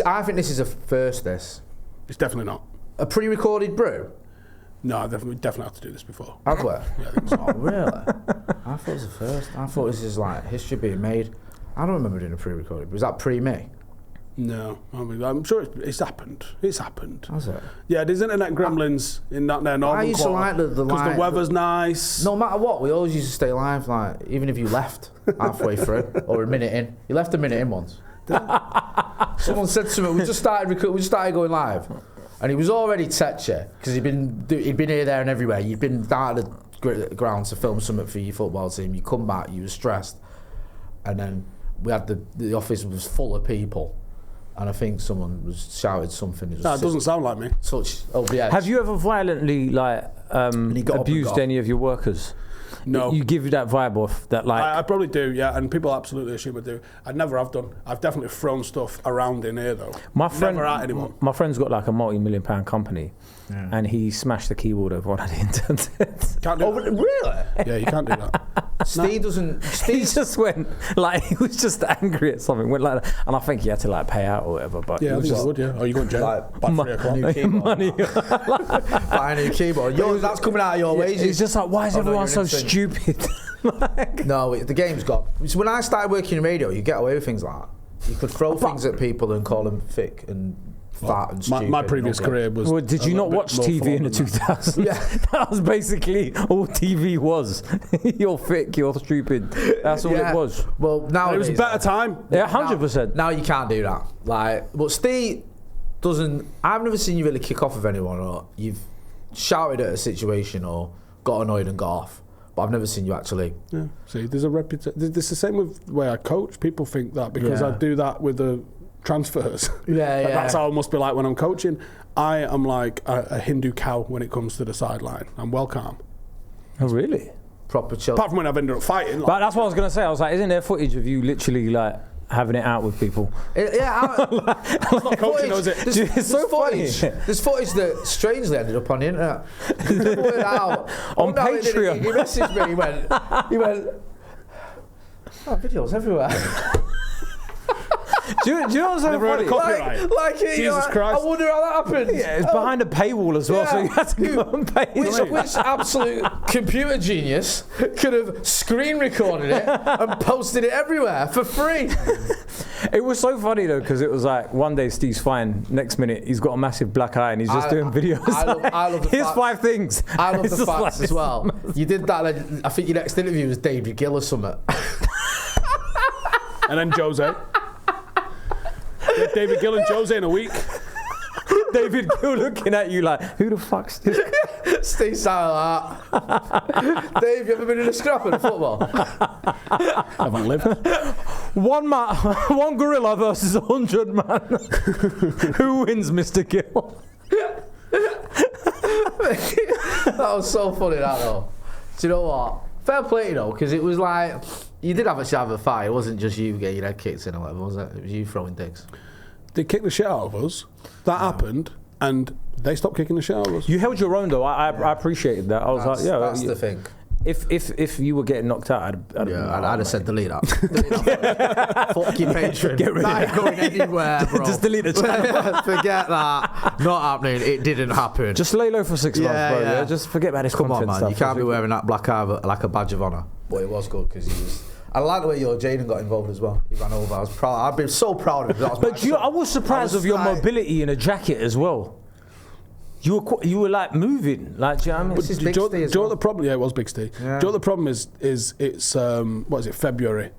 I think this is a first. This. It's definitely not. A pre-recorded brew. No, I definitely have to do this before. Have we? Yeah, I think so. Oh, really? I thought it was the first. I thought this is like history being made. I don't remember doing a pre-recorded. Was that pre-me? No, I mean, I'm sure it's happened. It's happened. Has it? Yeah, there's internet gremlins in that there northern I used to like the because the weather's nice. No matter what, we always used to stay live. Like even if you left halfway through or a minute in, you left a minute in once. Someone said to me, we just started going live, and he was already tetchy because he'd been here, there, and everywhere. You'd been down at the ground to film something for your football team. You come back, you were stressed, and then we had the office was full of people, and I think someone was shouted something. It doesn't sound like me. Touch over the edge. Have you ever violently abused any of your workers? No. You give you that vibe off that like... I probably do, yeah, and people absolutely assume I do. I never have done. I've definitely thrown stuff around in here, though. Never at anyone. My friend's got like a multi-million-pound company, and he smashed the keyboard over one of the interns. Can't do that. Really? Yeah, you can't do that. Steve doesn't... He just went, like, he was just angry at something, went like that, and I think he had to like pay out or whatever, but... Yeah, I think I would, yeah. Oh, you going to jail? By 3 o'clock. New keyboard. Money. Buy a new keyboard. That's coming out of your wages. It's just like, why is everyone so stupid? No, the game's gone. So when I started working in radio, you get away with things like that. You could throw things at people and call them thick and fat and stupid. My previous career was... Well, did you not watch TV in the 2000s? Yeah. That was basically all TV was. You're thick, you're stupid. That's all it was. Well, now it was a better time. Yeah, 100%. Now you can't do that. Like, but Steve doesn't... I've never seen you really kick off with anyone, or you've shouted at a situation or got annoyed and got off. But I've never seen you actually. Yeah. See, there's a reputation. It's the same with the way I coach. People think that because I do that with the transfers. Yeah. That's how it must be like when I'm coaching. I am like a Hindu cow when it comes to the sideline. I'm well calm. Oh, really? Proper chill. Apart from when I've ended up fighting. But that's what I was going to say. I was like, isn't there footage of you literally like having it out with people? It's not coaching, is it? It's so funny. There's footage that strangely ended up on the internet. On Patreon. He messaged me. He went. Oh, videos everywhere. Do you know what's so funny? Jesus Christ. I wonder how that happened. Yeah, it's behind a paywall as well, so you had to go and pay. Which absolute computer genius could have screen recorded it and posted it everywhere for free? It was so funny though, because it was like one day Steve's fine, next minute he's got a massive black eye and he's just doing videos. I love the Here's facts. 5 things. I love the facts as well. You did that. I think your next interview was David Gill or something. And then Jose. Yeah, David Gill and Jose in a week. David Gill looking at you like, who the fuck's this? Steve sound like that. Dave, you ever been in a scrap in football? Haven't lived. One gorilla versus 100 man. Who wins, Mr. Gill? That was so funny, that though. Do you know what? Fair play, though, because it was like you did actually have a fight. It wasn't just you getting your head kicked in or whatever, was it? It was you throwing digs. They kicked the shit out of us. That happened, and they stopped kicking the shit out of us. You held your own though. I appreciated that. I was like, yeah, that's the thing. If you were getting knocked out, I'd have said delete that. Fuck your Patreon. Get rid of it. That ain't going anywhere, bro. Just delete the channel. Forget that. Not happening. It didn't happen. Just lay low for 6 months, bro. Yeah. Just forget about this content on, man. stuff. You can't be wearing that black eye like a badge of honour. But it was good because he was... I like the way your Jaden got involved as well. He ran over. I was proud. I've been so proud of him. I was surprised of your mobility in a jacket as well. You were like moving, like, do you know what I mean? This is Big Steve. Do you know what the problem? Yeah, it was Big Steve. Yeah. Do you know what the problem is it's what is it? February.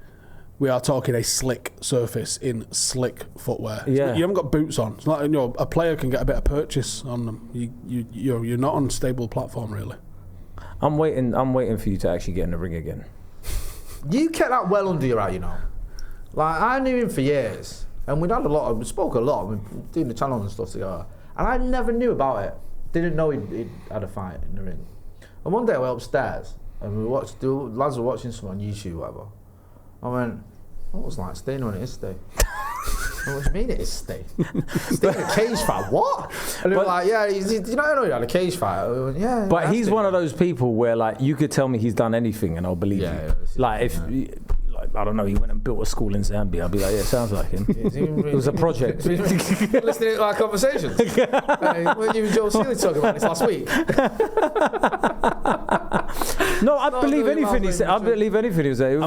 We are talking a slick surface in slick footwear. Yeah. You haven't got boots on. It's not, a player can get a bit of purchase on them. You're not on a stable platform really. I'm waiting for you to actually get in the ring again. You kept that well under your eye, you know. Like I knew him for years, and we spoke a lot. We were doing the channel and stuff together. And I never knew about it. Didn't know he'd had a fight in the ring. And one day I went upstairs and the lads were watching someone on YouTube or whatever. I went, what was like staying when it is stay? What do you mean it is stay? Stay in a cage fight? What? And they were like, yeah, do you know he had a cage fight? I went, yeah. But he's one of those people where like you could tell me he's done anything and I'll believe you. Like if. I don't know, he went and built a school in Zambia. I'd be like, yeah, sounds like him. It was a project. Listening to our conversations. Weren't you and Joe Seeley talking about this last week? No, I believe anything he said. I believe anything he said.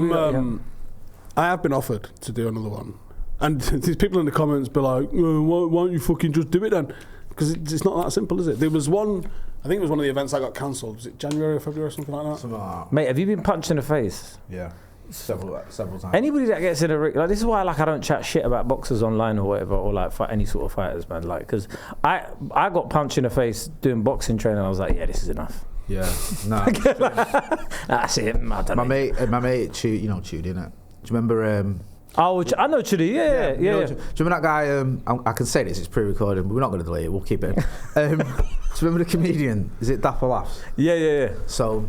I have been offered to do another one. And these people in the comments be like, why don't you fucking just do it then? Because it's not that simple, is it? There was one, I think it was one of the events that got cancelled. Was it January or February or something like that? Something like that. Mate, have you been punched in the face? Yeah, several times. Anybody that gets in a ring, like, this is why I don't chat shit about boxers online or whatever, or like fight any sort of fighters, man. Like, because I got punched in the face doing boxing training. I was like, yeah, this is enough. Yeah, no. That's it. I don't my mate, Chudi, you know Chudi, innit? Do you remember? I know Chudi. Yeah. Do you remember that guy? I can say this; it's pre-recorded, but we're not going to delete it. We'll keep it. Do you remember the comedian? Is it Dapper Laughs? Yeah. So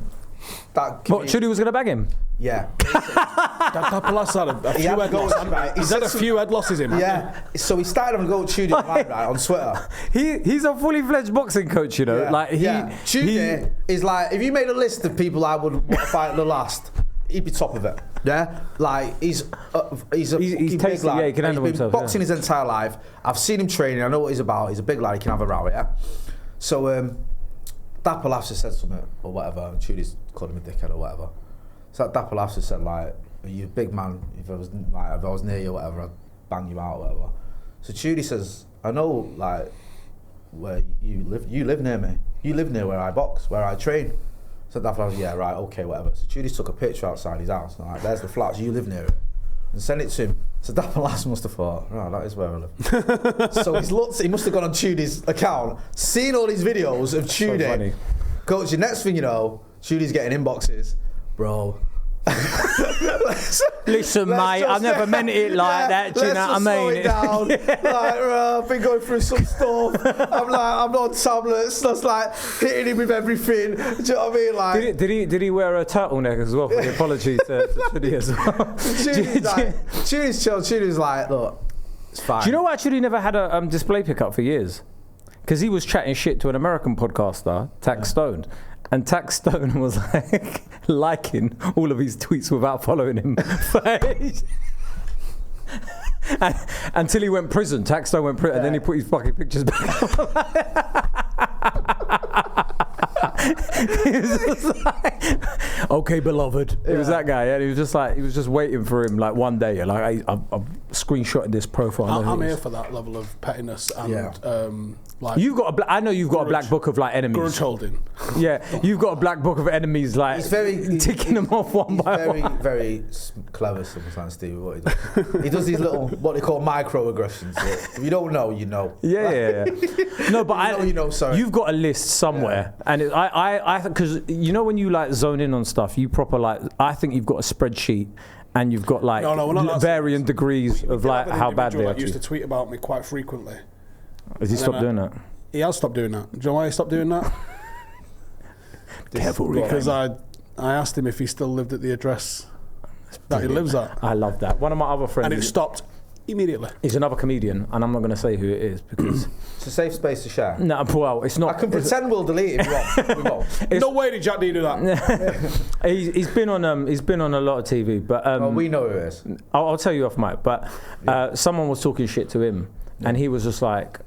that. What, Chudi was going to bag him? Yeah. Dapper Laughs had a few head losses. He's had a few head losses in. Yeah. So he started having a go at Chudi right on Twitter. He's a fully fledged boxing coach, you know. Yeah. Like Chudi is like, if you made a list of people I would want to fight at the last, he'd be top of it. Yeah, like he's a tasty, big lad. yeah, he can handle He's been himself, boxing his entire life. I've seen him training. I know what he's about. He's a big lad. He can have a row, yeah. So Dapper Laughs has said something or whatever. And Chudi's called him a dickhead or whatever. So Dapper Laughs has said like, "Are you a big man? If I was near you or whatever, I'd bang you out or whatever." So Chudi says, "I know like where you live. You live near me. You live near where I box, where I train." So Dapper Laughs, yeah, right, okay, whatever. So Chudi took a picture outside his house, and like, there's the flats, you live near it, and sent it to him. So Dapper Laughs must have thought, oh, that is where I live. So he must have gone on Chudi's account, seen all these videos of Chudi. Coach, the next thing you know, Chudi's getting inboxes, bro. Listen, mate, I've never meant it like that. Do you know what I mean? Slow it down. Like, I've been going through some stuff. I'm on tablets. That's like hitting him with everything. Do you know what I mean? Like, did he wear a turtleneck as well for the apology to Chudi as well? Chudi's chill. Chudi's like, look, it's fine. Do you know what? Chudi never had a display pickup for years, because he was chatting shit to an American podcaster, Tax Stone. And Tax Stone was like liking all of his tweets without following him. Until he went prison. Tax Stone went prison, and then he put his fucking pictures back He was just like, okay, beloved. It was that guy, and he was just waiting for him like one day. Like I screenshotted this profile. I'm here for that level of pettiness and like. I know you've got a black book of like enemies. Grudge holding. Yeah, you've got a black book of enemies. Like he's very ticking them off one by one. Very clever sometimes, Steve. What he does. He does these little what they call microaggressions. If you don't know, you know. Yeah. No, but sorry. You've got a list somewhere, and I because you know when you like zone in on stuff, you proper like. I think you've got a spreadsheet. And you've got like varying degrees of like how bad they are. He used to tweet about me quite frequently. Has he stopped doing that? He has stopped doing that. Do you know why he stopped doing that? Careful, because I asked him if he still lived at the address that he lives at. I love that. One of my other friends. And it stopped immediately. He's another comedian, and I'm not going to say who it is because it's a safe space to share. No, well, it's not. I can pretend we'll delete it if you want. We won't. No way did Jack D do that. He's been on a lot of TV, but well, we know who it is. I'll tell you off mic. But someone was talking shit to him, and he was just like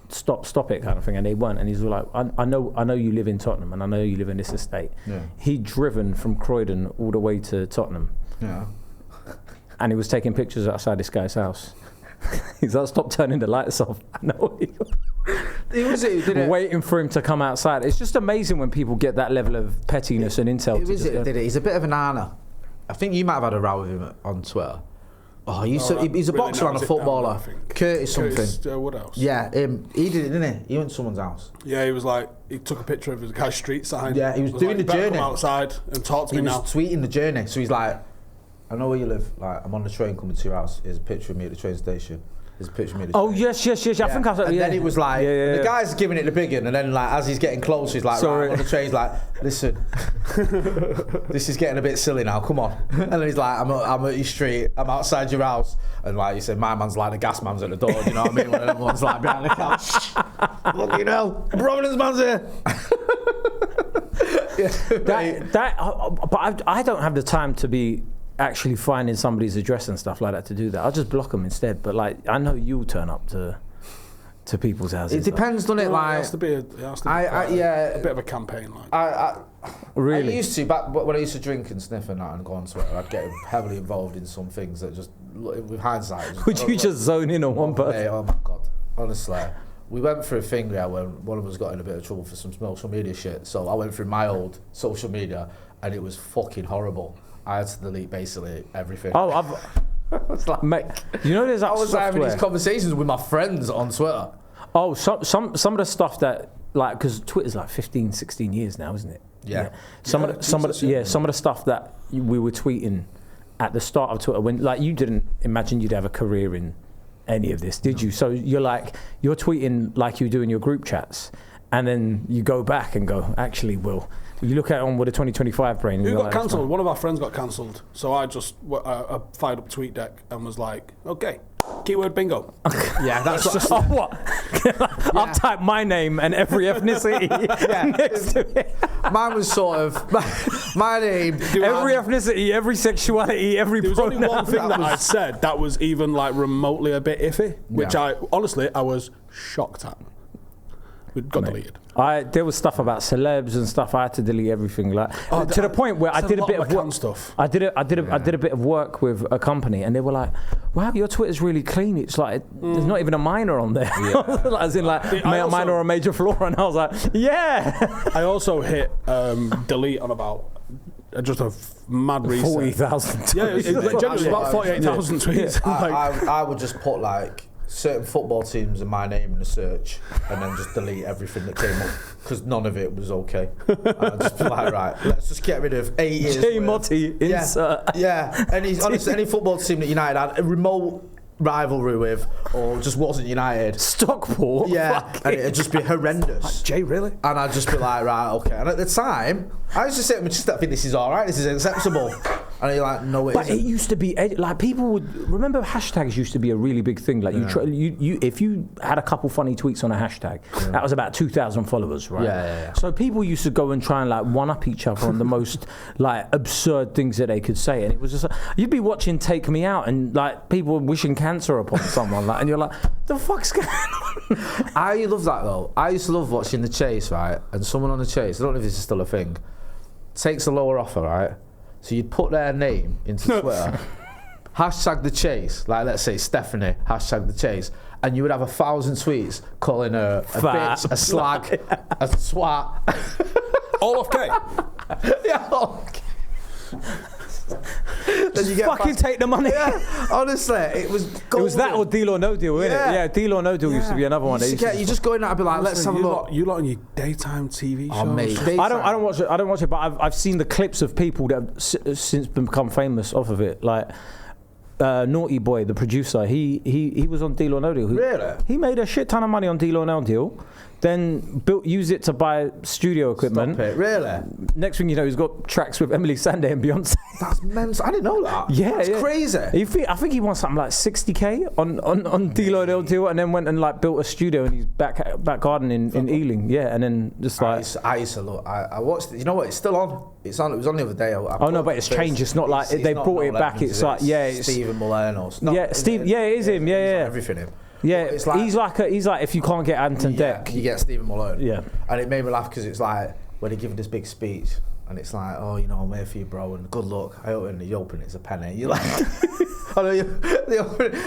stop it kind of thing, and they weren't. And he's like, I know you live in Tottenham, and I know you live in this estate. Yeah. He'd driven from Croydon all the way to Tottenham. Yeah. And he was taking pictures outside this guy's house. He's like, stop turning the lights off. I know. Waiting for him to come outside. It's just amazing when people get that level of pettiness and intel. He's a bit of an Anna. I think you might have had a row with him on Twitter. Oh, he's a boxer and a footballer. Curtis something. What else? Yeah, he did it, didn't he? He went to someone's house. Yeah, he was like, he took a picture of his guy's street sign. Yeah, he was doing the journey. Come outside and talk to me now. He was tweeting the journey, so he's like, I know where you live. Like, I'm on the train coming to your house. Here's a picture of me at the train station. There's a picture of me at the train. Oh, yes. I think I saw it. And then he was like, the guy's giving it the big one, and then like as he's getting closer, he's like, right, on the train, he's like, listen, this is getting a bit silly now, come on. And then he's like, I'm at your street, I'm outside your house. And like you said, my man's like the gas man's at the door, you know what I mean? One of them ones like behind the couch. Fucking hell, Providence man's here. But I don't have the time to be actually finding somebody's address and stuff like that to do that. I'll just block them instead. But like, I know you'll turn up to people's houses. It depends, doesn't it? Like, it has to be a bit of a campaign. Like, really? I used to back when I used to drink and sniff and that and go on Twitter. I'd get heavily involved in some things that just, with hindsight, would you just zone in on one person? Oh my god, honestly. We went through a thing where one of us got in a bit of trouble for some social media shit. So I went through my old social media and it was fucking horrible. I had to delete basically everything. Oh, it's like, mate, you know there's that I was having these conversations with my friends on Twitter. Oh, some of the stuff that, like, because Twitter's like 15, 16 years now, isn't it? Yeah. Some of the stuff that we were tweeting at the start of Twitter, when like you didn't imagine you'd have a career in any of this, did you? So you're tweeting like you do in your group chats, and then you go back and go, actually, Will, you look at it on with a 2025 brain. Who got cancelled? One of our friends got cancelled. So I just fired up TweetDeck and was like, okay, keyword bingo. Yeah, that's just. Oh, what? I'll type my name and every ethnicity next to it. Mine was sort of my name. Every ethnicity, every sexuality, every There was pronoun. only one thing that I said that was even like remotely a bit iffy, which I was shocked at. It got deleted. There was stuff about celebs and stuff. I had to delete everything, like to the point where I did a bit of work. Stuff. I did a bit of work with a company, and they were like, "Wow, your Twitter's really clean. It's like there's not even a minor on there, as in like minor or a major flaw." And I was like, "Yeah." I also hit delete on about just a mad reset. 40,000 tweets. Yeah, it generally about 48,000 tweets. I would just put like certain football teams and my name in a search and then just delete everything that came up because none of it was okay. And I'd just be like, right, let's just get rid of 8 years. Jay Motty, insert. Yeah. Honestly, any football team that United had a remote rivalry with or just wasn't United. Stockport? Yeah. And it'd just be horrendous. Jay, really? And I'd just be like, right, okay. And at the time, I used to say to myself, I think this is all right, this is acceptable. And you're like, no, it isn't. But it used to be, like, people would, remember hashtags used to be a really big thing. Like, if you had a couple funny tweets on a hashtag, that was about 2,000 followers, right? Yeah. So people used to go and try and, like, one-up each other on the most, like, absurd things that they could say. And it was just, you'd be watching Take Me Out and, like, people wishing cancer upon someone, like, and you're like, the fuck's going on? I love that, though. I used to love watching The Chase, right? And someone on The Chase, I don't know if this is still a thing, takes a lower offer, right? So you'd put their name into Twitter, hashtag The Chase, like let's say Stephanie, hashtag The Chase, and you would have 1,000 tweets calling her a bitch, a slag, a swat. All off K. Yeah, all off K. Then you get fucking take the money. Yeah, honestly, it was golden. It was that or Deal or No Deal, innit? Yeah, Deal or No Deal used to be another one. You just go in there and be like, let's have a look. You lot on your daytime TV shows. Oh, mate. I don't watch it, but I've seen the clips of people that have since become famous off of it. Like Naughty Boy, the producer, he was on Deal or No Deal. Really? He made a shit ton of money on Deal or No Deal. Then used it to buy studio equipment. Stop it, really? Next thing you know, he's got tracks with Emily Sandé and Beyonce. That's mental. I didn't know that. Yeah, that's crazy. I think he won something like 60k on Deal or No Deal, and then went and like built a studio in his back garden in Ealing. Yeah, and then just like I used to look. I watched it. You know what? It's still on. It's on. It was on the other day. No, but it's changed. It's not like they brought it back. It's like it's Stephen Mullen Steve. Yeah, it is him. Yeah. Everything him. Yeah, it's like, he's like if you can't get Anton Deck, you get Stephen Malone. Yeah, and it made me laugh because it's like when he gave this big speech, and it's like, oh, you know, I'm here for you, bro, and good luck. I open it, you open it, it's a penny. You're like,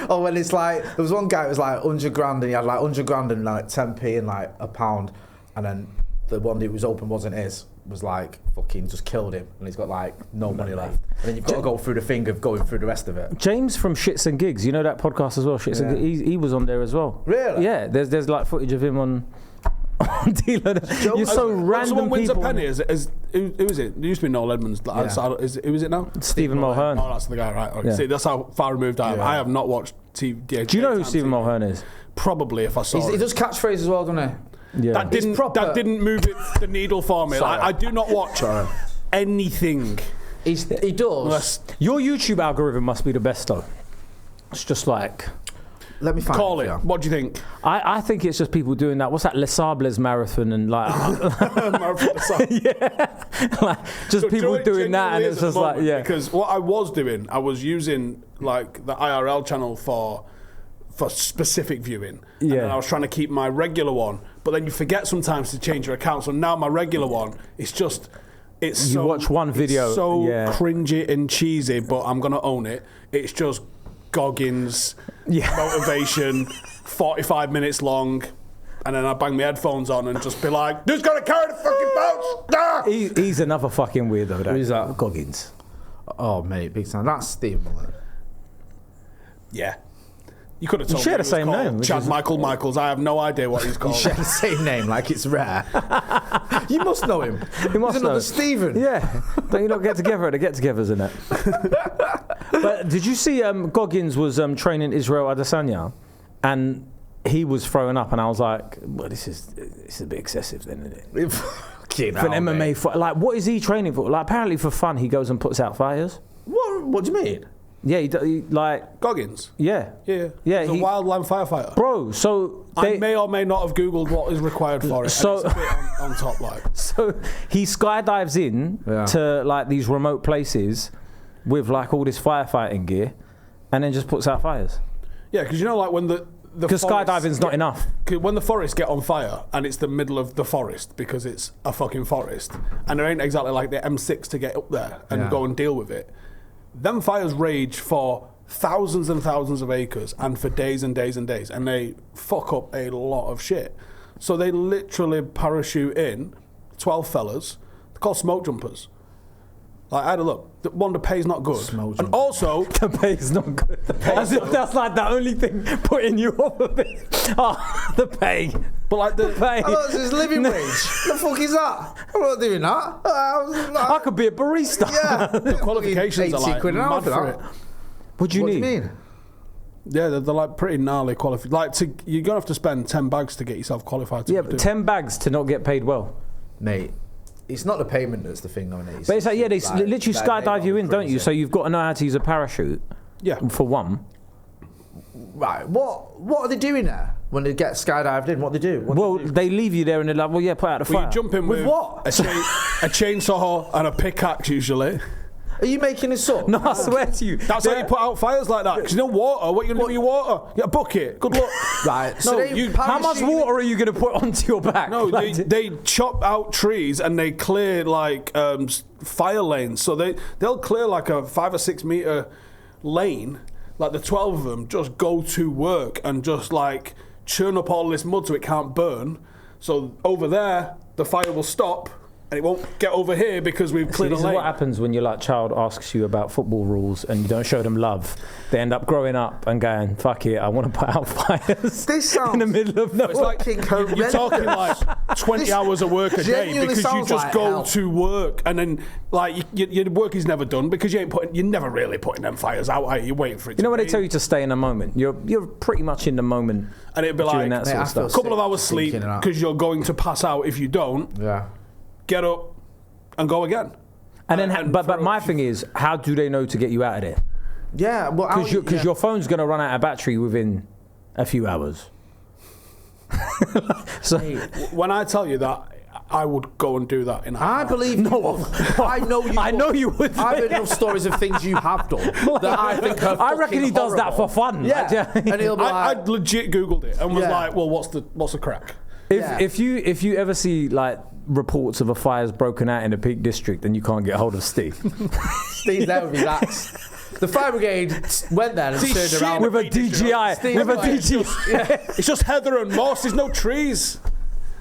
or when it's like, there was one guy who was like 100 grand, and he had like 100 grand and like 10p and like a pound, and then the one that was open wasn't his. Was like fucking just killed him, and he's got like no money left. And then you've got to go through the thing of going through the rest of it. James from Shits and Gigs, you know that podcast as well. Shits and Gigs, he was on there as well. Really? Yeah. There's like footage of him on Dealer. You're so random. Someone wins people. a penny. Who is it? It used to be Noel Edmonds. Who is it now? Stephen Mulhern. Oh, that's the guy, right? Okay. Yeah. See, that's how far removed I am. I have not watched TV. Do you know who Stephen Mulhern is? Probably, if I saw. He does catchphrases as well, doesn't he? Yeah. That didn't move the needle for me. Like, I do not watch anything. He does. Your YouTube algorithm must be the best though. It's just like Let me find Call it. it. Yeah. What do you think? I think it's just people doing that. What's that? Les Sables marathon and like, yeah, like just So people it doing that, and genuinely it's is at just the like, moment, yeah. Because what I was doing, I was using like the IRL channel for specific viewing. And Yeah. then I was trying to keep my regular one, but then you forget sometimes to change your account. So now my regular one, it's You so, watch one video, it's so yeah. cringy and cheesy, but I'm gonna own it. It's just Goggins motivation, 45 minutes long, and then I bang my headphones on and just be like, "Who's gonna carry the fucking boats?" Ah! He's another fucking weirdo. Who's that? Goggins. Oh, mate, big time. That's Steve Muller. Yeah. You could have told share me the he was same called name, which Chad is- Michael Michaels. I have no idea what he's You called. share the same name like it's rare. You must know him. You must He's know. another Stephen. Yeah, don't you not get together at the get-togethers and that? But did you see Goggins was training Israel Adesanya, and he was throwing up, and I was like, well, this is a bit excessive, then, isn't it? For an MMA fight, like, what is he training for? Like, apparently for fun, he goes and puts out fires. What do you mean? Yeah, he like, Goggins. yeah, Yeah. Yeah, He's a he- wildland firefighter. bro. So I may or may not have Googled what is required for it. So- And it's a bit on top, like. So he skydives in Yeah. to like these remote places with like all this firefighting gear, and then just puts out fires. Yeah, because you know, like when the Because forests skydiving's not get- enough. 'cause when the forests get on fire and it's the middle of the forest because it's a fucking forest, and there ain't exactly like the M6 to get up there and Yeah. go and deal with it. Them fires rage for thousands and thousands of acres and for days and days and days, and they fuck up a lot of shit. So they literally parachute in 12 fellas. They're called smoke jumpers. Like, I had a look. The pay's not good. Smoke And jumper. also, The pay's not good. As if that's like the only thing putting you off of it. Oh, the pay. but like the Pay. I thought this is living wage. The fuck is that? I'm not doing that. I could be a barista. Yeah. the qualifications are 80 like quid an hour mad for for that. it. What do you What do need? you mean? Yeah, they're like pretty gnarly qualified. Like, you're gonna have to spend 10 bags to get yourself qualified. To Yeah, do but it. 10 bags to not get paid well. Mate, it's not the payment that's the thing, though, mate. But it's like, yeah, they literally skydive you in, don't you? So So you've got to know how to use a parachute, Yeah, for one. right, what are they doing there when they get skydived in? What they do? What Well, do they do? they leave you there and they're like, well, yeah, put out the well, fire. you jump in with what? a chainsaw and a pickaxe usually. Are you making this up? No, I swear to you. That's how you put out fires like that. Because you know water. What are you gonna do with your water? Get a bucket. Good luck. Right. So No, they you- How much parachute- water are you going to put onto your back? No, Like, they chop out trees and they clear like fire lanes. So they'll clear like a 5 or 6 meter lane. Like the 12 of them just go to work and just like churn up all this mud so it can't burn. So over there, the fire will stop and it won't get over here because we've See, cleared this a is lane. what happens when your like child asks you about football rules and you don't show them love. They end up growing up and going, "Fuck it, I want to put out fires." This sounds in the middle of nowhere. It's like fucking you're talking like 20 This hours of work a day genuinely because you sounds just like go hell. to work and then like your work is never done because you're never really putting them fires out. Are you? You're waiting for it. You know when they rain. tell you to stay in the moment, you're pretty much in the moment. And it'd be during like that Mate, sort I of feel stuff. a couple of sick hours sleep thinking of that. because you're going to pass out if you don't. Yeah. Get up and go again. And then, and but for- my thing is, how do they know to get you out of there? Yeah. Well, Because your phone's going to run out of battery within a few hours. So When I tell you that, I would go and do that in a I heart. believe no. I know you. I know you would. I've heard enough stories of things you have done that I think are I reckon he fucking does that horrible. for fun. Yeah. Like, And he'll be like, I'd legit Googled it and was Yeah. like, well, what's the crack? Yeah. If you ever see like reports of a fire's broken out in the Peak District and you can't get hold of Steve Steve's there with his axe. The fire brigade went there and turned around. with a DGI, Steve, with a like, DGI. It's just heather and moss. There's no trees.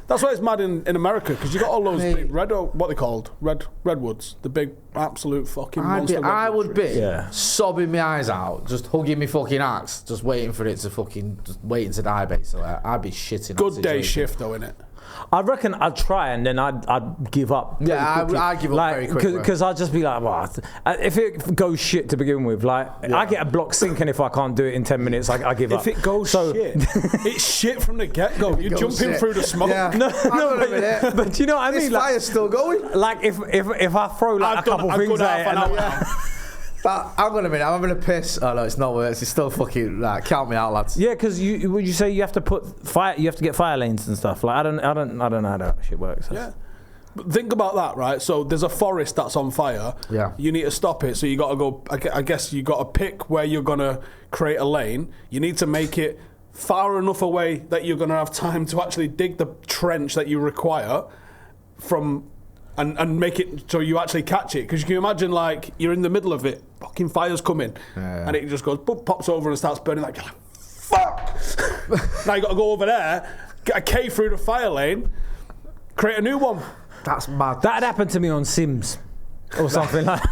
That's why it's mad in America because you got all those Mate. big what they called redwoods, the big absolute fucking I monster. would be Yeah. sobbing my eyes out, just hugging me fucking axe, just waiting for it to fucking, just waiting to die, basically. I'd be shitting. Good that day situation. shift though, innit? I reckon I'd try and then I'd give up. Yeah, I'd give up very quickly. Because I'd just be like, well, if it goes shit to begin with, like I get a block sinking if I can't do it in 10 minutes. I give up. If it goes shit, it's shit from the get go. You're goes jumping shit. through the smoke. Yeah. No, Hang on a minute. but you know what I This mean? Like, fire's still going. like if I throw like I've a couple done a things good at it, half an and hour. But hang on a minute, I'm having a piss. Oh no, it's not worse. It's still fucking like count me out, lads. Yeah, because would you say you have to put fire? You have to get fire lanes and stuff. Like I don't know how that shit works. Yeah. But think about that, right? So there's a forest that's on fire. Yeah. You need to stop it. So you got to go. I guess you got to pick where you're gonna create a lane. You need to make it far enough away that you're gonna have time to actually dig the trench that you require from. And make it so you actually catch it. Because you can imagine, like, you're in the middle of it, fucking fire's coming, and it just goes, boop, pops over and starts burning. Like, you're like, fuck! Now you got to go over there, get a K through the fire lane, create a new one. That's mad. That happened to me on Sims or something like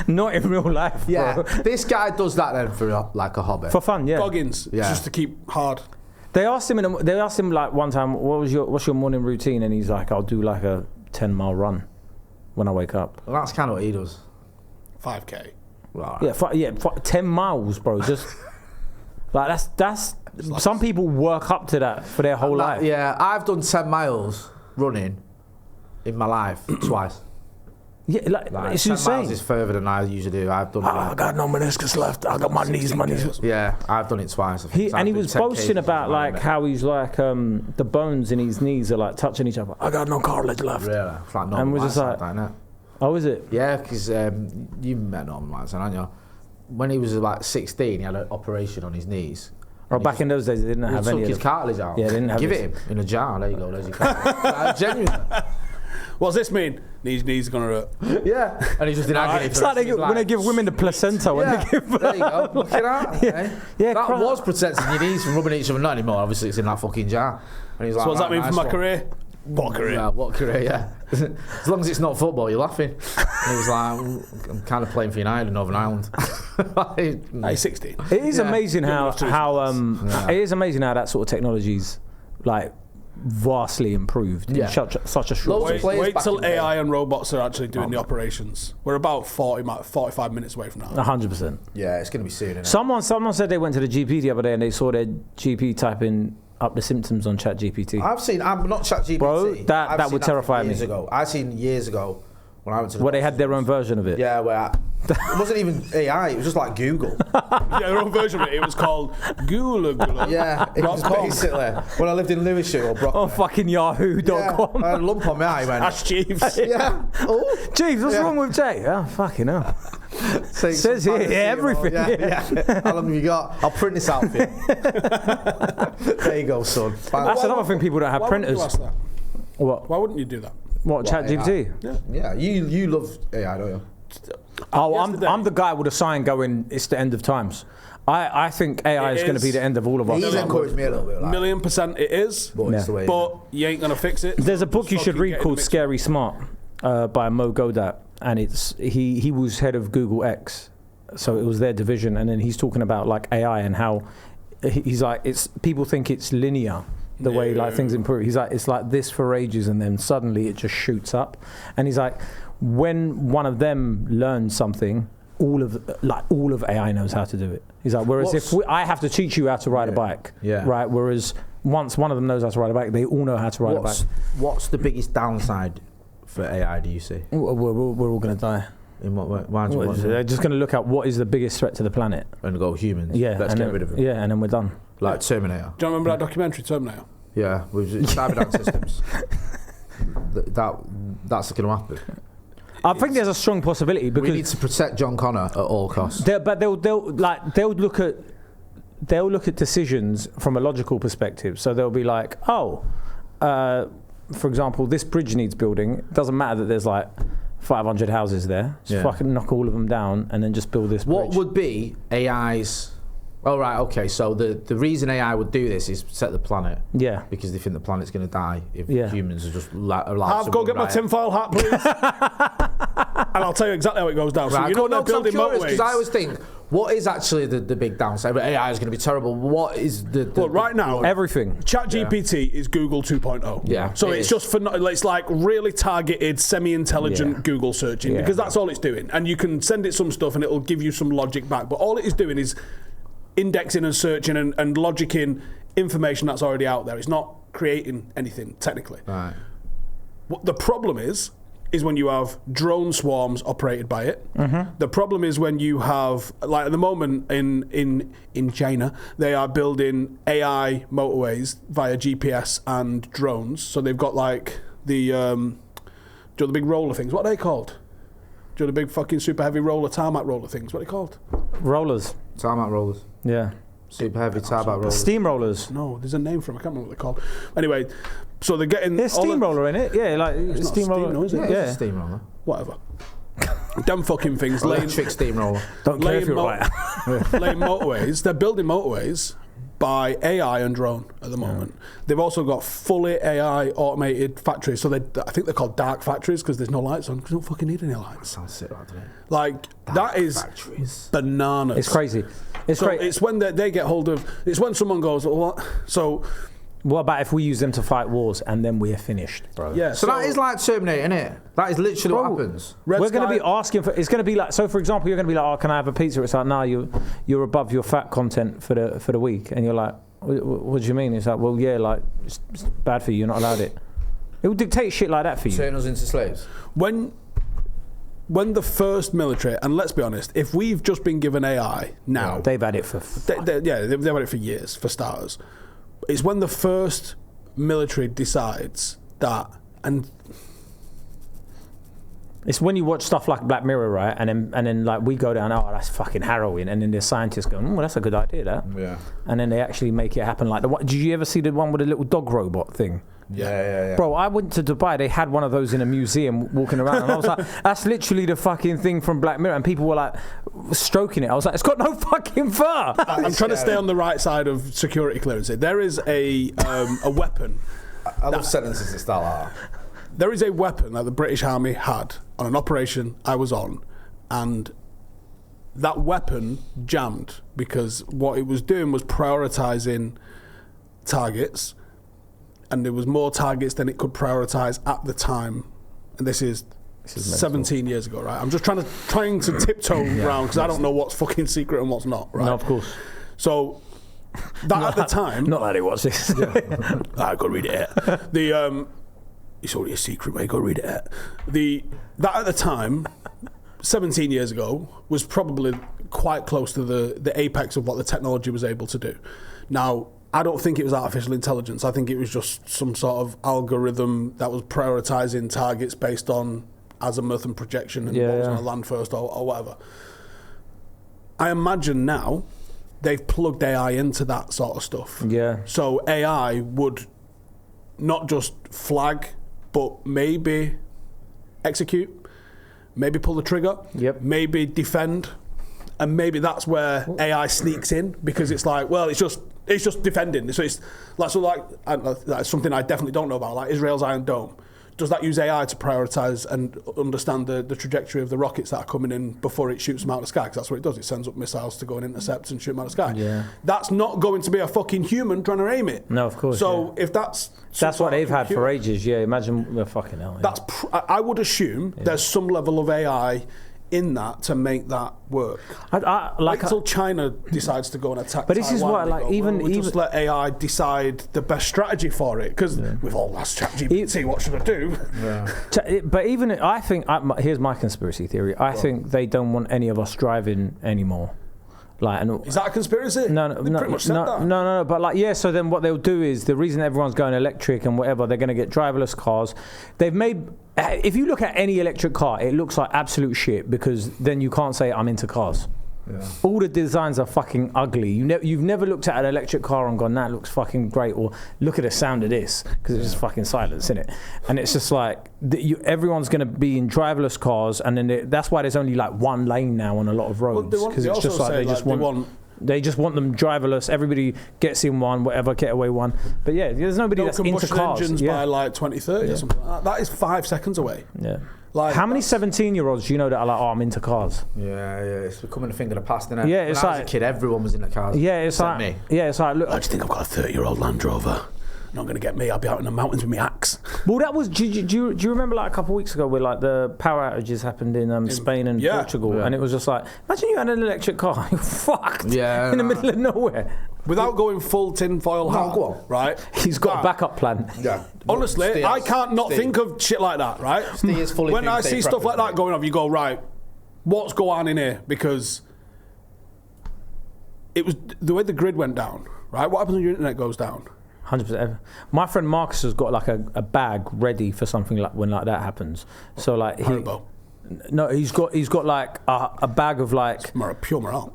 not in real life. Yeah, bro. this guy does that then for like a hobby. For fun, yeah. Goggins, just to keep hard. They asked him like one time, what's your morning routine? And he's like, I'll do like a 10-mile run when I wake up. Well, that's kind of what he does. 5K. Right. 10 miles, bro. Just like that's some people work up to that for their whole life. Yeah, I've done 10 miles running in my life twice. Yeah, like it's 10 insane. miles is further than I usually do. I've done it. I got no meniscus left. I got my knees. Yeah, I've done it twice. He was boasting about like how he's like the bones in his knees are like touching each other. I got no cartilage left. Really? It's like and we're just like, that. Oh, is it? Yeah, because you met Norman Watson, haven't you? When he was about 16, he had an operation on his knees. Oh, back in those days, they didn't have any. Took his cartilage out. Yeah, they didn't have. Give it him in a jar. There you go. There's your cartilage. Genuinely. What's this mean? Knees gonna hurt. Yeah, and he's just in agony. It's like when they give women the placenta. When they give there you go. Look at that. Yeah, that was protecting your knees from rubbing each other. Not anymore. Obviously, it's in that fucking jar. And he's like, so what does that mean for my career? What career? Yeah, what career? Yeah. As long as it's not football, you're laughing. And he was like, I'm kind of playing for United in Northern Ireland. He's 16. It is amazing how it is amazing how that sort of technology's like vastly improved in such a short way. Wait till AI and robots are actually doing the operations. We're about 45 minutes away from that. 100%. Yeah, it's going to be soon. Someone said they went to the GP the other day and they saw their GP typing up the symptoms on ChatGPT. I'm not ChatGPT. Bro, that would terrify me. I've seen years ago when I went to the they had their own version of it. Yeah, it wasn't even AI, it was just like Google. Yeah, their own version of it. It was called Google. Yeah, it was basically when I lived in Lewisham or Brockton. Oh, fucking Yahoo.com. I had a lump on my eye. Ask Jeeves. Yeah. Oh. Jeeves, what's wrong with Jay? Oh, fucking hell. Says here, everything. Yeah. How long have you got? I'll print this out for you. There you go, son. That's another thing, people don't have printers. Why wouldn't you ask that? What? Why wouldn't you do that? What, ChatGPT? Yeah, you love AI, don't you? Oh, I'm the guy with a sign going, it's the end of times. I think AI is going to be the end of all of us. He's encouraged me a little bit. Like, 1,000,000% it is, but you ain't going to fix it. There's a book you should read called Scary Smart by Mo Godat, and he was head of Google X, so it was their division, and then he's talking about like AI and how he's like, people think it's linear. The way like things improve. He's like, it's like this for ages and then suddenly it just shoots up. And he's like, when one of them learns something, all of AI knows how to do it. He's like, whereas I have to teach you how to ride a bike, right? Whereas once one of them knows how to ride a bike, they all know how to ride a bike. What's the biggest downside for AI, do you see? We're all going to die. In what way? Why do you want They're just going to look at what is the biggest threat to the planet. And go humans. Yeah. Let's get rid of them. Yeah, and then we're done. Like Terminator. Do you remember that documentary, Terminator? Yeah, with cyberdyne systems. That's going to happen. I think there's a strong possibility because we need to protect John Connor at all costs. But they'll look at decisions from a logical perspective. So they'll be like, for example, this bridge needs building. It doesn't matter that there's like 500 houses there. Just fucking knock all of them down and then just build this bridge. What would be AI's... Oh, right, okay, so the reason AI would do this is protect the planet. Yeah. Because they think the planet's going to die if humans are just allowed to go get my tinfoil hat, please. And I'll tell you exactly how it goes down. Right, so you know they're building motorways. Because I always think, what is actually the big downside? But AI is going to be terrible. What is Well, right now, everything. ChatGPT is Google 2.0. Yeah. So it's just it's like really targeted, semi-intelligent Google searching because that's all it's doing. And you can send it some stuff and it'll give you some logic back. But all it is doing is indexing and searching and logicking information that's already out there. It's not creating anything technically. Right. What the problem is is when you have drone swarms operated by it. Mm-hmm. The problem is when you have, like at the moment in China, they are building AI motorways via GPS and drones. So they've got like the big roller things. What are they called? Do you know the big fucking super heavy roller, tarmac roller things? What are they called? Rollers. Tarmac rollers. Yeah. Super heavy tarmac rollers. Steamrollers. No, there's a name for them. I can't remember what they're called. Anyway, so they're getting... There's steamroller in it. Yeah, like it's steamroller. Not a steam, no, is it? Yeah, it's a steamroller. Whatever. Them fucking things. Electric steamroller. Don't care if you're right. Laying motorways. They're building motorways by AI and drone at the moment. Yeah. They've also got fully AI automated factories. So I think they're called dark factories because there's no lights on because they don't fucking need any lights. Sounds sick, doesn't it? Like, dark that is factories. Bananas. It's crazy. It's when they get hold of... It's when someone goes, well, what? So... What about if we use them to fight wars and then we're finished, bro? Yeah. So that is like Terminator, innit? That is literally what happens. We're going to be asking for. It's going to be like. So, for example, you're going to be like, "Oh, can I have a pizza?" It's like, "No, you're above your fat content for the week," and you're like, "What do you mean?" It's like, "Well, yeah, like it's bad for you. You're not allowed it." It will dictate shit like that for you. Turn us into slaves. When the first military, and let's be honest, if we've just been given AI now, they've had it for. They've had it for years, for starters. It's when the first military decides that, and it's when you watch stuff like Black Mirror, right? And then like we go down, oh, that's fucking harrowing, and then the scientists go, well, that's a good idea, that. Yeah. And then they actually make it happen. Like did you ever see the one with the little dog robot thing? Yeah. Bro, I went to Dubai. They had one of those in a museum walking around, and I was like, "That's literally the fucking thing from Black Mirror." And people were like stroking it. I was like, "It's got no fucking fur." I'm trying to stay on the right side of security clearance. There is a weapon. I love sentences that start like that. There is a weapon that the British Army had on an operation I was on, and that weapon jammed because what it was doing was prioritising targets. And there was more targets than it could prioritise at the time. And this is 17 years ago, right? I'm just trying to tiptoe around because I don't know what's fucking secret and what's not, right? No, of course. So that at the time... Not that it was this. I go read it. It's already a secret, mate. Go read it. That at the time, 17 years ago, was probably quite close to the apex of what the technology was able to do. Now... I don't think it was artificial intelligence. I think it was just some sort of algorithm that was prioritising targets based on azimuth and projection and what was going to land first or whatever. I imagine now they've plugged AI into that sort of stuff. Yeah. So AI would not just flag, but maybe execute, maybe pull the trigger, maybe defend, and maybe that's where AI sneaks in because it's like, well, it's just defending. So it's like that's something I definitely don't know about, like Israel's Iron Dome. Does that use AI to prioritise and understand the trajectory of the rockets that are coming in before it shoots them out of the sky? Because that's what it does. It sends up missiles to go and intercept and shoot them out of the sky. Yeah. That's not going to be a fucking human trying to aim it. No, of course. So if that's what they've had for ages. Yeah, imagine the fucking hell. That's I would assume there's some level of AI in that to make that work. Like until China decides to go and attack. But this Taiwan, is what, like, we'll just let AI decide the best strategy for it because we've all asked ChatGPT, what should I do? Yeah. But even I think here's my conspiracy theory. I think they don't want any of us driving anymore. Like, is that a conspiracy? No. Pretty much said that. No. But like, yeah. So then, what they'll do is the reason everyone's going electric and whatever, they're going to get driverless cars. They've made. If you look at any electric car, it looks like absolute shit because then you can't say I'm into cars. Yeah. All the designs are fucking ugly. You've never looked at an electric car and gone, that looks fucking great, or look at the sound of this, because it's just fucking silence, isn't it? And it's just like, everyone's going to be in driverless cars, and then that's why there's only like one lane now on a lot of roads, because it's just like they just want them driverless. Everybody gets in one, whatever, getaway one. But yeah, there's nobody that's into cars. Engines by like 2030 or something like that. That is 5 seconds away. Yeah. Like, how many 17-year-olds do you know that are like, oh, I'm into cars? Yeah, it's becoming a thing of the past, isn't it? Yeah, it's when I was a kid, everyone was into cars. Yeah, it's like, me. yeah, it's like, look. I just think I've got a 30-year-old Land Rover. not going to get me. I'll be out in the mountains with my axe. Well, that was. Do you remember like a couple of weeks ago where like the power outages happened in Spain and Portugal, and it was just like, imagine you had an electric car, you're fucked in the middle of nowhere. Without going full tinfoil hat, right? He's got a backup plan. Yeah. Honestly, I can't not think of shit like that, right? When I see stuff like that going on, you go, right, what's going on in here? Because it was the way the grid went down, right? What happens when your internet goes down? 100%. My friend Marcus has got like a bag ready for something like when like that happens. So like he's got like a bag of like pure morale.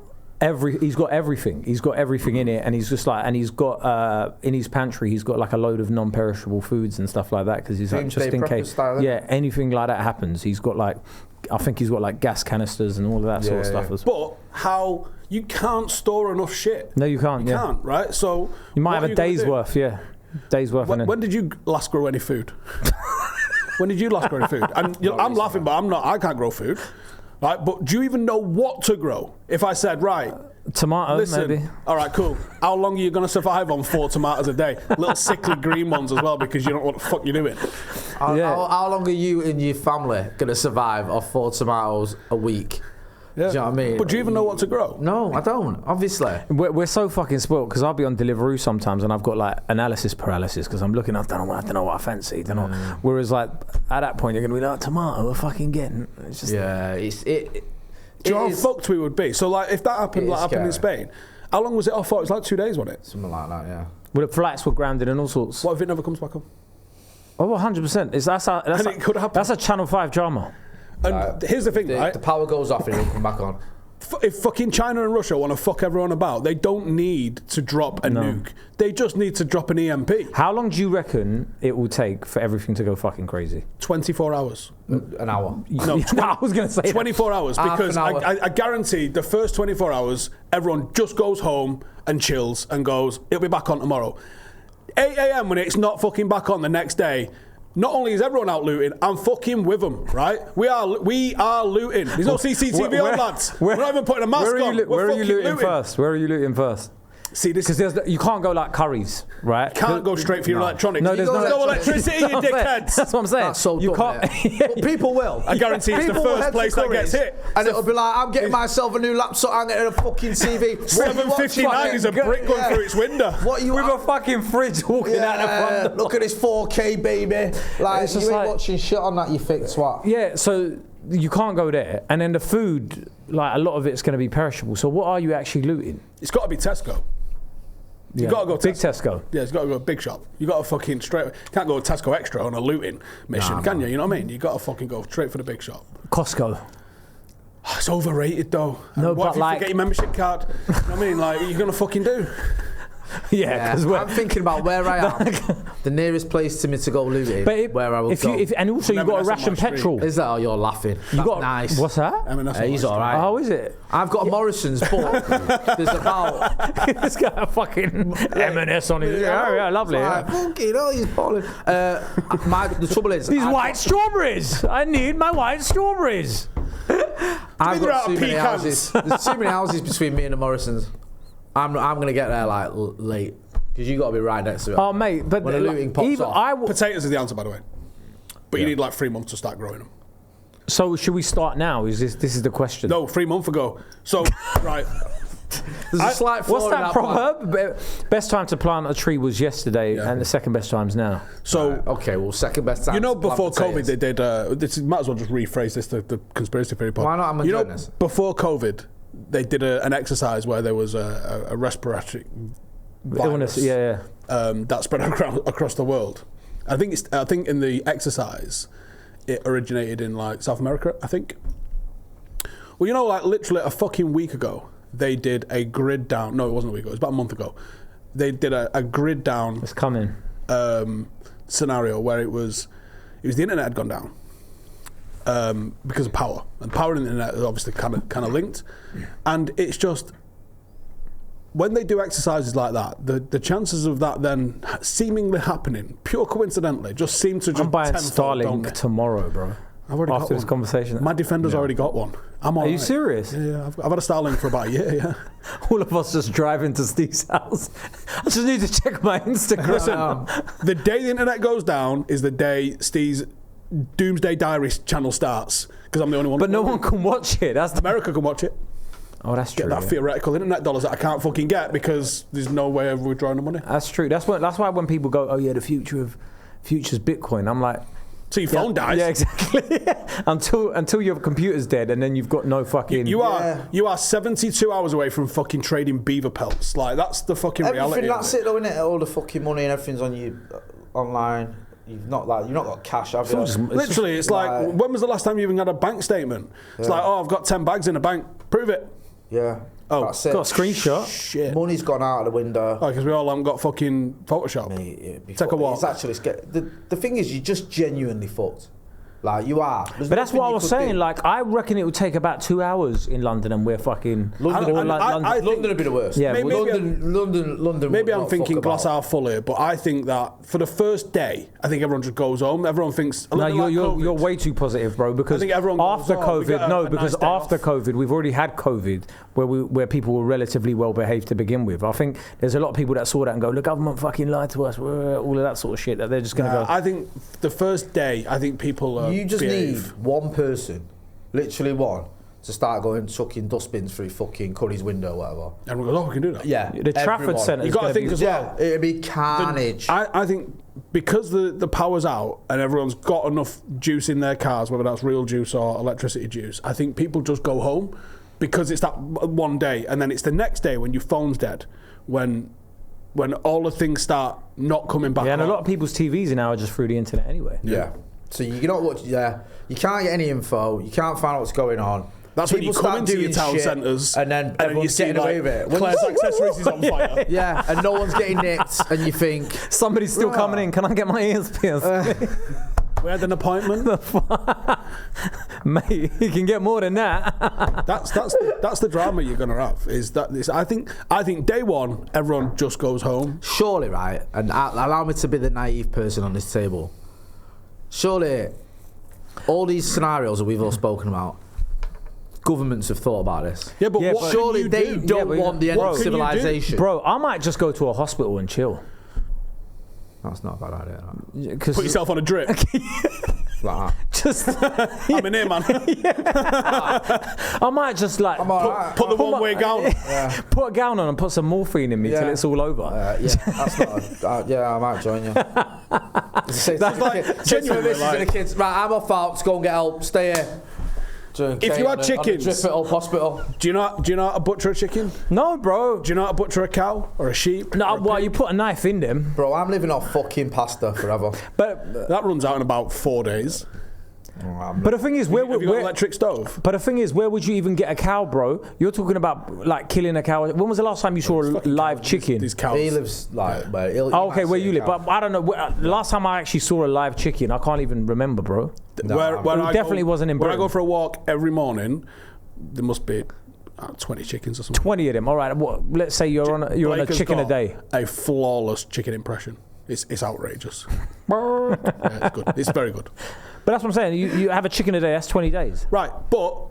He's got everything. He's got everything in it, and he's just like, and he's got in his pantry, he's got like a load of non-perishable foods and stuff like that because he's like, just in case, anything like that happens, he's got like, I think he's got like gas canisters and all of that sort of stuff. But how you can't store enough shit? No, you can't. You can't, right? So you might have a day's worth, days worth. When did you last grow any food? When did you last grow any food? And I'm laughing, but I can't grow food. Right, but do you even know what to grow? If I said, right, tomatoes, maybe. All right, cool. How long are you going to survive on 4 tomatoes a day? Little sickly green ones as well, because you don't know what the fuck you're doing. How long are you and your family going to survive off 4 tomatoes a week? Yeah. Do you know what I mean? But do you even know what to grow? No, I don't, obviously. We're so fucking spoiled because I'll be on Deliveroo sometimes and I've got like analysis paralysis because I'm looking, I don't know what I fancy. Don't know. Whereas like at that point you're going to be like, tomato, we're fucking getting. It's just do you know how fucked we would be? So like if that happened in Spain, how long was it off for? It was like 2 days, wasn't it? Something like that, yeah. Well, the flights were grounded and all sorts. What if it never comes back on? Oh, 100%. It could happen. That's a Channel 5 drama. And here's the thing, right? The power goes off and it'll come back on. If fucking China and Russia want to fuck everyone about, they don't need to drop a nuke. They just need to drop an EMP. How long do you reckon it will take for everything to go fucking crazy? 24 hours. An hour. No, I was going to say 24 hours because I guarantee the first 24 hours, everyone just goes home and chills and goes, it'll be back on tomorrow. 8 a.m. when it's not fucking back on the next day, not only is everyone out looting, I'm fucking with them, right? We are looting. There's no CCTV on, lads. We're not even putting a mask on. Where are you looting first? Where are you looting first? See, this because you can't go like Curry's, right? Can't go straight for your electronics. No, there's no electricity, you dickheads. That's what I'm saying. That's so you dumb, can't. But people will. I guarantee it's the first place that gets hit. And it'll be like, I'm getting myself a new laptop, I'm getting a fucking TV. 7:59 is a brick going through its window. What you with a fucking fridge walking out the front. Look at this 4K, baby. Like, you ain't watching shit on that, you thick twat. Yeah, so you can't go there. And then the food, like a lot of it's going to be perishable. So what are you actually looting? It's got to be Tesco. You got to go big Tesco. Yeah, it's got to go big shop. You got to fucking can't go Tesco Extra on a looting mission, can you? You know what I mean? You got to fucking go straight for the big shop. Costco. It's overrated though. No, what but if you like, forget your membership card? You know what I mean? Like, what are you gonna fucking do? Yeah, because I'm thinking about where I am. The nearest place to me to go looting, where I will go. And also you've got to ration petrol. Is that? Oh, you're laughing. Nice. What's that? He's all right. Oh, is it? I've got a Morrison's, but there's about... He's got a fucking M&S on his... Yeah, lovely. Fucking hell, he's balling. The trouble is... These white strawberries! I need my white strawberries! I've got too many houses. There's too many houses between me and the Morrisons. I'm going to get there like late because you got to be right next to it. Oh mate, but when the looting pops off. Potatoes is the answer, by the way. But you need like 3 months to start growing them. So should we start now? This is the question? No, 3 months ago. So right. There's a slight flaw what's that proverb? Best time to plant a tree was yesterday, and the second best time's now. So okay, well, second best time. You know, before COVID, they did. Might as well just rephrase this the conspiracy theory part. Why not? I'm enjoying this. Before COVID, they did an exercise where there was a respiratory virus, illness, that spread across the world. I think in the exercise, it originated in like South America. I think. Well, you know, like literally a fucking week ago, they did a grid down. No, it wasn't a week ago. It was about a month ago. They did a grid down. It's coming. Scenario where it was the internet had gone down. Because of power, and power and the internet are obviously kind of linked, and it's just when they do exercises like that, the chances of that then seemingly happening pure coincidentally just seem to just. I'm buying Starlink tomorrow, bro. I've already got after this one. conversation. My Defender's already got one. I'm all Are you right. serious? Yeah, I've had a Starlink for about a year, yeah. All of us just driving to Steve's house. I just need to check my Instagram. Listen, the day the internet goes down is the day Steve's Doomsday Diaries channel starts, because I'm the only one. But no one can watch it. That's America can watch it. Oh, that's true. Get that theoretical internet dollars that I can't fucking get because there's no way of withdrawing the money. That's true. That's why when people go, oh yeah, the future's Bitcoin, I'm like, So your phone dies. Yeah, exactly. until your computer's dead, and then you've got no fucking. You are 72 hours away from fucking trading beaver pelts. Like that's the fucking reality. That's it though, isn't it? All the fucking money and everything's on you online. You've not got cash, have you? Literally, it's like when was the last time you even had a bank statement? It's like, oh, I've got 10 bags in a bank. Prove it. Yeah. Oh, that's it. Got a screenshot. Shit. Money's gone out of the window. Oh, because we all haven't got fucking Photoshop. Mate, Take a walk. It's actually the thing is, you're just genuinely fucked. Like you are. But that's what I was saying. Like I reckon it would take about 2 hours in London, and we're fucking. London would be the worst. Yeah, London. Maybe I'm thinking glass half full here, but I think that for the first day, I think everyone just goes home. Everyone thinks. No, you're way too positive, bro. Because I think everyone after goes, COVID, because after COVID, we've already had COVID, where people were relatively well behaved to begin with. I think there's a lot of people that saw that and go, the government fucking lied to us, all of that sort of shit. That they're just going to go. I think the first day, I think people. You just need one person, literally one, to start going chucking dustbins through fucking Curry's window or whatever. Everyone goes, oh, we can do that. Yeah. The Trafford Centre. You got to think as well. Yeah, it'd be carnage. I think because the power's out and everyone's got enough juice in their cars, whether that's real juice or electricity juice, I think people just go home because it's that one day, and then it's the next day when your phone's dead, when all the things start not coming back. Yeah, and on. a lot of people's TVs now are just through the internet anyway. Yeah. So you know what? Yeah, you can't get any info. You can't find out what's going on. That's when you come into your town centres and then everyone's getting away with it. Claire's accessories is on fire. Yeah, and no one's getting nicked, and you think somebody's still coming in. Can I get my ears pierced? We had an appointment. Mate, you can get more than that. That's the drama you're gonna have. I think day one everyone just goes home. Surely, right? And allow me to be the naive person on this table. Surely, all these scenarios that we've all spoken about, governments have thought about this. Yeah, but what surely they don't want the end of civilization. Bro, I might just go to a hospital and chill. That's not a bad idea. No. Put yourself on a drip. Like just I'm in here, man. I might just like put the one-way gown on. Put a gown on and put some morphine in me till it's all over. Yeah, that's not. I might join you. That's like genuinely like. The kids. Right, I'm off out. Let's go and get help. Stay here. If you had chickens, drip it up hospital. Do you know how to butcher a chicken? No, bro. Do you know how to butcher a cow or a sheep? No, well, you put a knife in them. Bro, I'm living off fucking pasta forever. But that runs out in about 4 days. But the thing is, have you got an electric stove? But the thing is, where would you even get a cow, bro? You're talking about like killing a cow. When was the last time you saw a live chicken? These cows. He lives like okay, where you live. But I don't know. The last time I actually saw a live chicken, I can't even remember, bro. Where it definitely wasn't in Britain. When I go for a walk every morning, there must be 20 chickens or something. 20 of them. All right. Let's say you're on a chicken a day. A flawless chicken impression. It's outrageous. Yeah, it's good. It's very good. But that's what I'm saying. You have a chicken a day. That's 20 days. Right, but.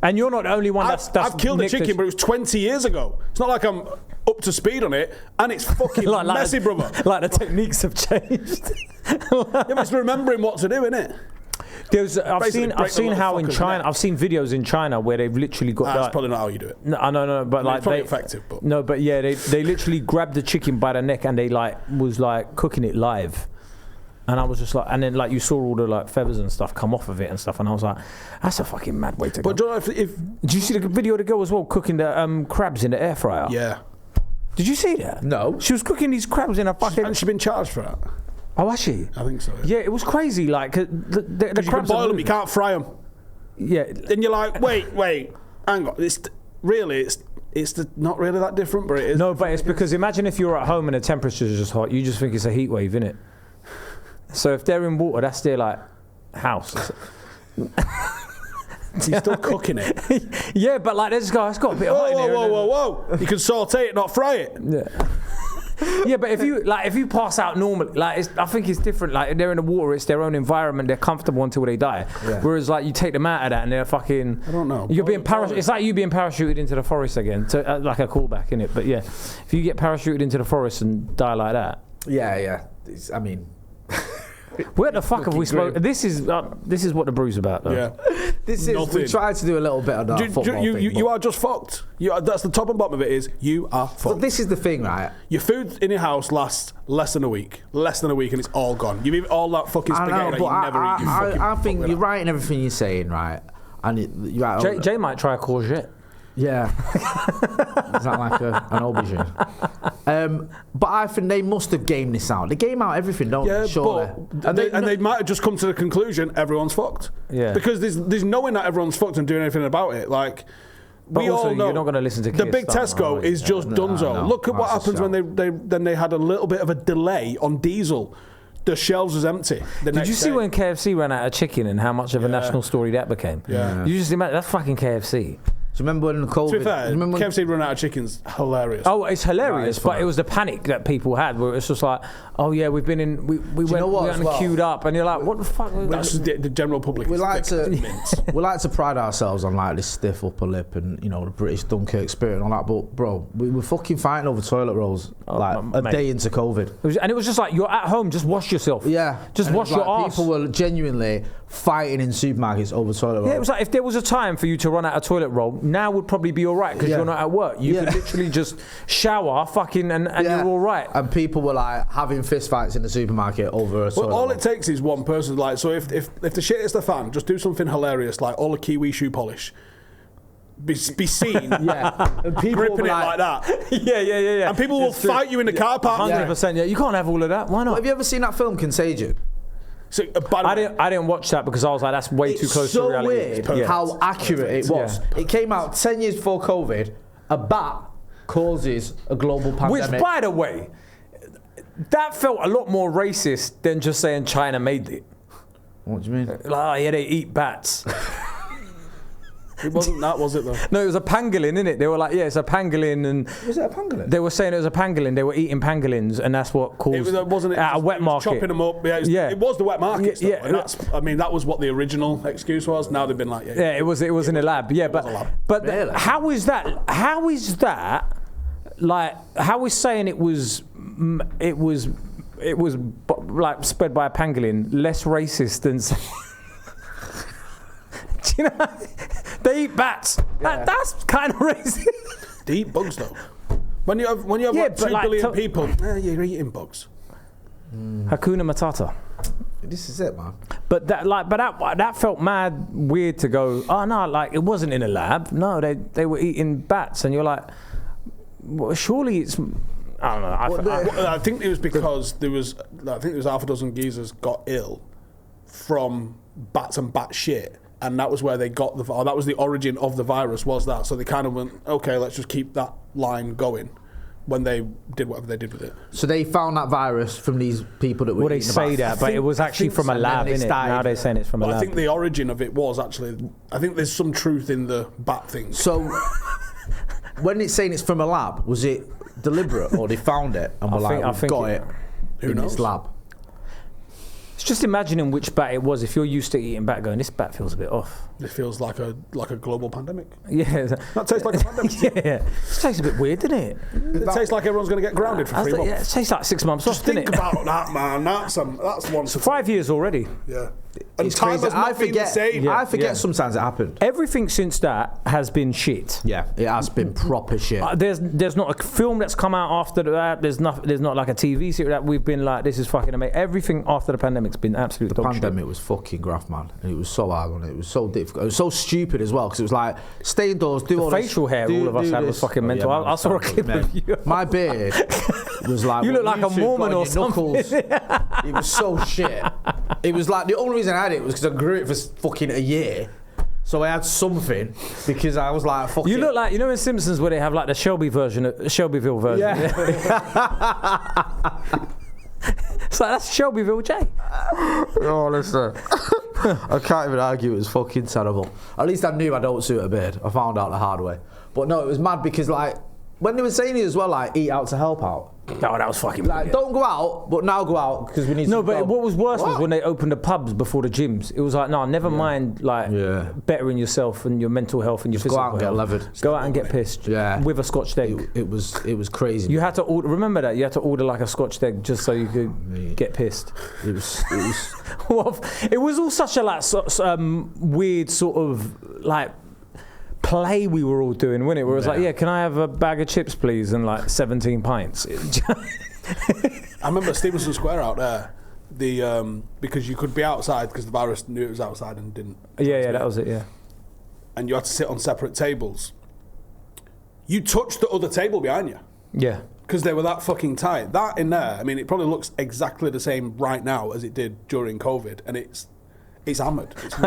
And you're not the only one that's I've killed a chicken, but it was 20 years ago. It's not like I'm up to speed on it, and it's fucking messy, brother. Like the techniques have changed. Yeah, but it's remembering what to do, innit? I've seen how in China. I've seen videos in China where they've literally got. That's probably not how you do it. No, but like it's probably effective. But no, but yeah, they literally grabbed the chicken by the neck and they was cooking it live. And I was just like, and then like you saw all the like feathers and stuff come off of it and stuff, and I was like, that's a fucking mad way to go. But do you know if did you see the video of the girl as well cooking the crabs in the air fryer? Yeah. Did you see that? No. She was cooking these crabs in a fucking. Hasn't she been charged for that? Oh, has she? I think so. Yeah, it was crazy. Like the crabs. You can boil them, you can't fry them. Yeah. Then you're like, wait, hang on. It's not really that different, but it is. No, but it's because imagine if you're at home and the temperature is just hot, you just think it's a heat wave, innit? So if they're in water, that's their like house. You're still cooking it. Yeah, but like it's got a bit of hot in here. Whoa! You can saute it, not fry it. Yeah. Yeah, but if you pass out normally, I think it's different. Like they're in the water, it's their own environment. They're comfortable until they die. Yeah. Whereas like you take them out of that and they're fucking. I don't know. You're being It's like you being parachuted into the forest again. So like a callback, innit? But yeah, if you get parachuted into the forest and die like that. Yeah. I mean. Where the fuck have we spoken? This is what the Brew's about, though. Yeah, we tried to do a little bit of that football thing. You are just fucked. That's the top and bottom of it. Is you are fucked. So this is the thing, right? Your food in your house lasts less than a week, and it's all gone. You eat all that fucking spaghetti that you never eat. I think you're right in everything you're saying, right? And you're right. Jay might try a courgette. Yeah. Is that like an aubergine? But I think they must have gamed this out. They game out everything, don't they? Surely. But they might have just come to the conclusion everyone's fucked. Yeah. Because there's knowing that everyone's fucked and doing anything about it. Like, but we also, all know you're not going to listen to the big Tesco is just donezo. Look at what happens when they had a little bit of a delay on diesel. The shelves was empty. Did you see when KFC ran out of chicken and how much of a national story that became? Yeah. You just imagine that's fucking KFC. Do you remember when COVID? To be fair, KFC run out of chicken's hilarious. Oh, it's hilarious, but it was the panic that people had, where it's just like, oh yeah, we've been in, we went queued up, and you're like, what the fuck? That's the general public. We like to pride ourselves on like this stiff upper lip and the British Dunkirk spirit and all that, but bro, we were fucking fighting over toilet rolls a day into COVID, and it was just like, you're at home, just wash yourself. Yeah, just wash your arse. People were genuinely fighting in supermarkets over toilet rolls. Yeah, it was like if there was a time for you to run out of toilet roll, now would probably be all right because you're not at work. You could literally just shower, and you're all right. And people were like having fist fights in the supermarket over a toilet roll. All it takes is one person. Like, so if the shit is the fan, just do something hilarious, like all the Kiwi shoe polish. Be seen, and people gripping it like that. Yeah. And people will fight you in the car park. 100%. Yeah, you can't have all of that. Why not? Have you ever seen that film Contagion? So, I didn't watch that because I was like, that's way too close to reality. It's so weird how accurate it was. Yeah. It came out 10 years before COVID. A bat causes a global pandemic. Which, by the way, that felt a lot more racist than just saying China made it. What do you mean? Like, yeah, they eat bats. It wasn't that, was it though? No, it was a pangolin, innit? They were like, yeah, it's a pangolin, and was it a pangolin? They were saying it was a pangolin. They were eating pangolins, and that's what caused. Wasn't it? At a wet market, chopping them up. It was the wet market. Yeah, and that was what the original excuse was. Now they've been like, it was in a lab. Yeah, but really? How is that? How is like? How is saying it was like spread by a pangolin less racist than? Do you know? They eat bats. Yeah. That's kind of racist. They eat bugs though. When you have like 2 billion people, you're eating bugs. Hakuna Matata. This is it, man. But that felt mad weird to go. Oh no, like it wasn't in a lab. No, they were eating bats, and you're like, well, surely it's. I don't know. I think it was because there was half a dozen geezers got ill from bats and bat shit. And that was where they got that was the origin of the virus, was that. So they kind of went, okay, let's just keep that line going when they did whatever they did with it. So they found that virus from these people that were they say that, but it was actually from a lab, innit? Now they're saying it's from a lab. I think the origin of it was actually, I think there's some truth in the bat thing. So when it's saying it's from a lab, was it deliberate or they found it and were we've got it in this lab? It's just imagining which bat it was. If you're used to eating bat, going, this bat feels a bit off. It feels like a global pandemic. Yeah. That tastes like a pandemic. Yeah. It tastes a bit weird, doesn't it? It tastes like everyone's going to get grounded for 3 months. Yeah, it tastes like 6 months off, doesn't it? Think about that, man. That's one. 5 years already. Yeah. And time has not been the same. Yeah. I forget sometimes it happened. Everything since that has been shit. Yeah, it has been proper shit. There's not a film that's come out after that. There's not like a TV series that we've been like, this is fucking amazing. Everything after the pandemic's been absolutely The pandemic was fucking graft, man. And it was so hard on it. It was so difficult. It was so stupid as well, because it was like, stay indoors, do all this. The facial hair all of us had was fucking mental. Yeah, I saw a clip of you. My beard was like, you look like a Mormon or something. It was so shit. It was like, the only reason I had it was because I grew it for fucking a year. So I had something because I was like, fuck You it. look like, you know in Simpsons where they have like the Shelbyville version? Yeah. It's like, that's Shelbyville Jay. Oh, listen. I can't even argue, it was fucking terrible. At least I knew I don't suit a beard. I found out the hard way. But no, it was mad because like, when they were saying it as well, like, eat out to help out. Oh, that was fucking Like, don't go out, but now go out because we need. No, to but go. what was worse was when they opened the pubs before the gyms. It was like, no, never mind, like bettering yourself and your mental health and your physical go out and get health. levered. Go out and get pissed. Yeah. With a scotched egg. It was crazy. You had to order. Remember that you had to order like a scotched egg just so you could get pissed. It was. It was all such a like weird sort of like play we were all doing, wasn't it? Where it was like, yeah, can I have a bag of chips, please, and like 17 pints. I remember Stevenson Square out there. Because you could be outside because the virus knew it was outside and didn't. Yeah, that was it. Yeah. And you had to sit on separate tables. You touched the other table behind you. Yeah. Because they were that fucking tight. That in there, I mean, it probably looks exactly the same right now as it did during COVID, and it's hammered. It's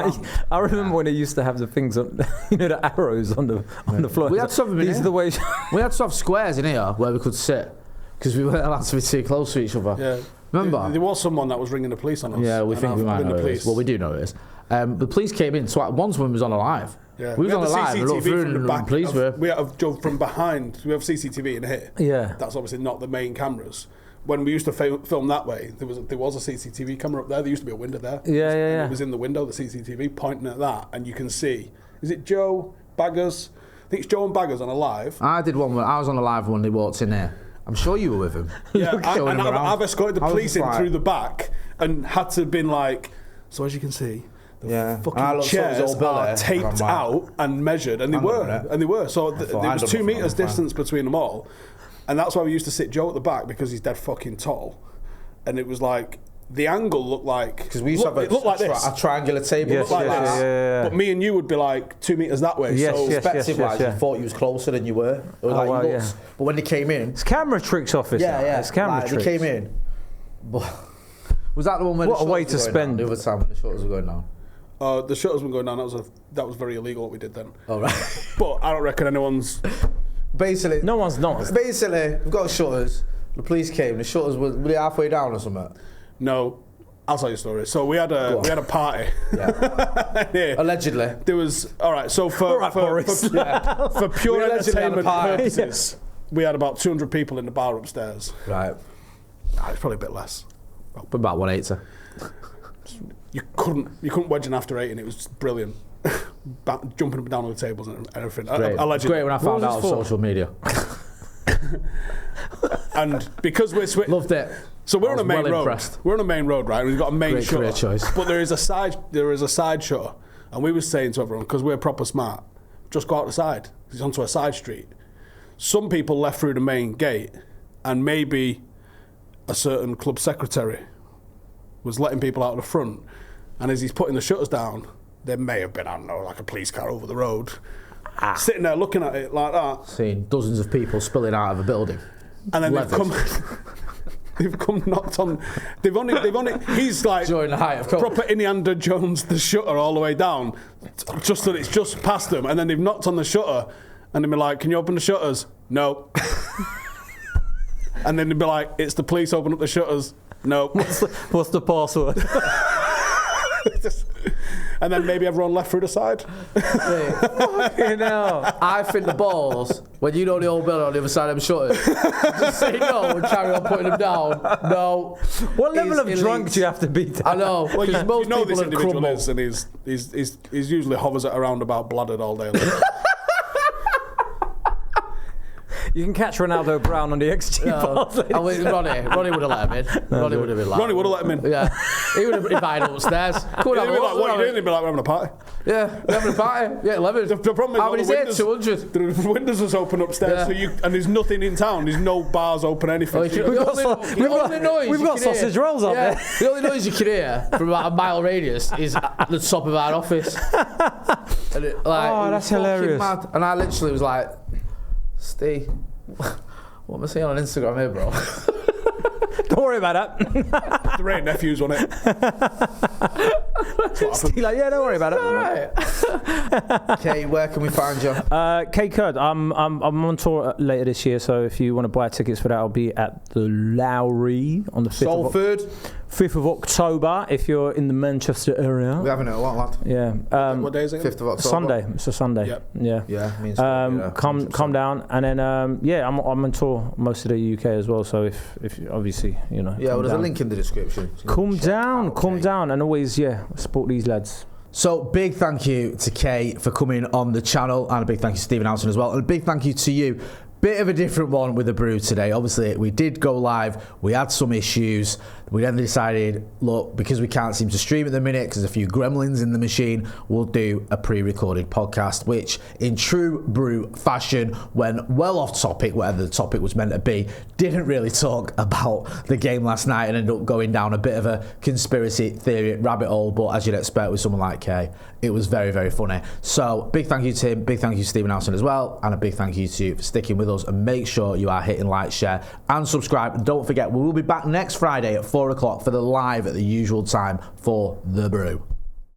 I remember when they used to have the things on, the arrows on the floor. We had to have them in These here. are the ways. We had to have squares in here where we could sit because we weren't allowed to be too close to each other. Yeah. Remember? There was someone that was ringing the police on us. Yeah, we think we might know this. Well, we do know this. The police came in. So once when we was on alive. Yeah. We was on had the alive. We looked CCTV through from the and back. police were. We have from behind. We have CCTV in here. Yeah. That's obviously not the main cameras. When we used to film that way, there was a CCTV camera up there. There used to be a window there. Yeah. It was in the window, the CCTV, pointing at that, and you can see. Is it Joe Baggers? I think it's Joe and Baggers on Alive. I did one. I was on alive when he walked in here. I'm sure you were with him. Yeah, I've escorted the police in through the back and had to been like, so as you can see, the fucking chairs are taped out and measured, and they were. So there was 2 meters distance between them all, and that's why we used to sit Joe at the back because he's dead fucking tall, and it was like the angle looked like because we used to have a triangular table. Yes, like yeah. But me and you would be like 2 meters that way. Yes, so perspective-wise, you thought you was closer than you were. It was But when they came in, it's camera tricks, officer. Yeah. It's camera tricks. They came in. But was that the one where what a way to spend the other time when the shutters were going down? The shutters were going down. That was very illegal what we did then. All right. But I don't reckon anyone's. Basically, no one's not. Basically, we've got shutters. The police came. The shutters were they halfway down or something? No, I'll tell you a story. So we had a party. Yeah. Allegedly. There was so for pure entertainment purposes, we had about 200 people in the bar upstairs. Right. It's probably a bit less. About 180. You couldn't wedge an after 8, and it was brilliant. Jumping up and down on the tables and everything. Great. Great when I found out on social media. And because we're loved it. So we're on a main road. Impressed. We're on a main road, right? We've got a main shutter. Great choice. But there is a side shutter, and we were saying to everyone, because we're proper smart, just go out the side. It's onto a side street. Some people left through the main gate, and maybe a certain club secretary was letting people out of the front. And as he's putting the shutters down, there may have been, I don't know, like a police car over the road, sitting there looking at it like that. Seeing dozens of people spilling out of a building. And then they've come knocked on. They've only. He's like during the height of proper Indiana Jones the shutter all the way down, just so that it's just past them. And then they've knocked on the shutter, and they've been like, "Can you open the shutters?" No. And then they'd be like, "It's the police. Open up the shutters." No. What's the password? And then maybe everyone left through the side. I think the balls, when you know the old building on the other side of them shutters, just say no and carry on putting them down. No. What level of drunk do you have to be? I know. Well, most know people this individual crumble. is, and he's usually hovers at around about bladdered all day long. You can catch Ronaldo Brown on the XG pass. Ronnie would have let him in. Ronnie would have been like. Ronnie would have let him in. Yeah. He would have invited upstairs. Come on, He'd be like, what are you doing? He'd be like, we're having a party. Yeah, we're having a party. Yeah, 11. The problem is how many's here? 200. The windows was open upstairs, and there's nothing in town. There's no bars open, anything. We've got sausage rolls up there. The only noise you can hear from about a mile radius is at the top of our office. That's hilarious. Mad. And I literally was like, Steve, what am I saying on Instagram here, bro? Don't worry about that. The Ray nephews on it. Steve, like, yeah, don't worry about it. All right. Okay, where can we find you? Kae Kurd, I'm on tour later this year, so if you want to buy tickets for that, I'll be at the Lowry on the 5th Salford. 5th of October, if you're in the Manchester area. We're having it a lot, lad. Yeah. What day is it? 5th of October. Sunday. It's a Sunday. Yep. Yeah. Yeah. Means Come down, and then I'm on tour most of the UK as well. So if obviously Yeah. Well, there's a link in the description. Come down, and always support these lads. So big thank you to Kae for coming on the channel, and a big thank you to Stephen Howson as well, and a big thank you to you. Bit of a different one with the Brew today. Obviously, we did go live. We had some issues. We then decided, look, because we can't seem to stream at the minute because there's a few gremlins in the machine, we'll do a pre-recorded podcast, which in true Brew fashion, went well off topic, whatever the topic was meant to be, didn't really talk about the game last night and ended up going down a bit of a conspiracy theory rabbit hole. But as you'd expect with someone like Kae, it was very, very funny. So big thank you to him, big thank you to Stephen Howson as well, and a big thank you to you for sticking with us, and make sure you are hitting like, share and subscribe. And don't forget, we will be back next Friday at 4 o'clock for the live at the usual time for The Brew.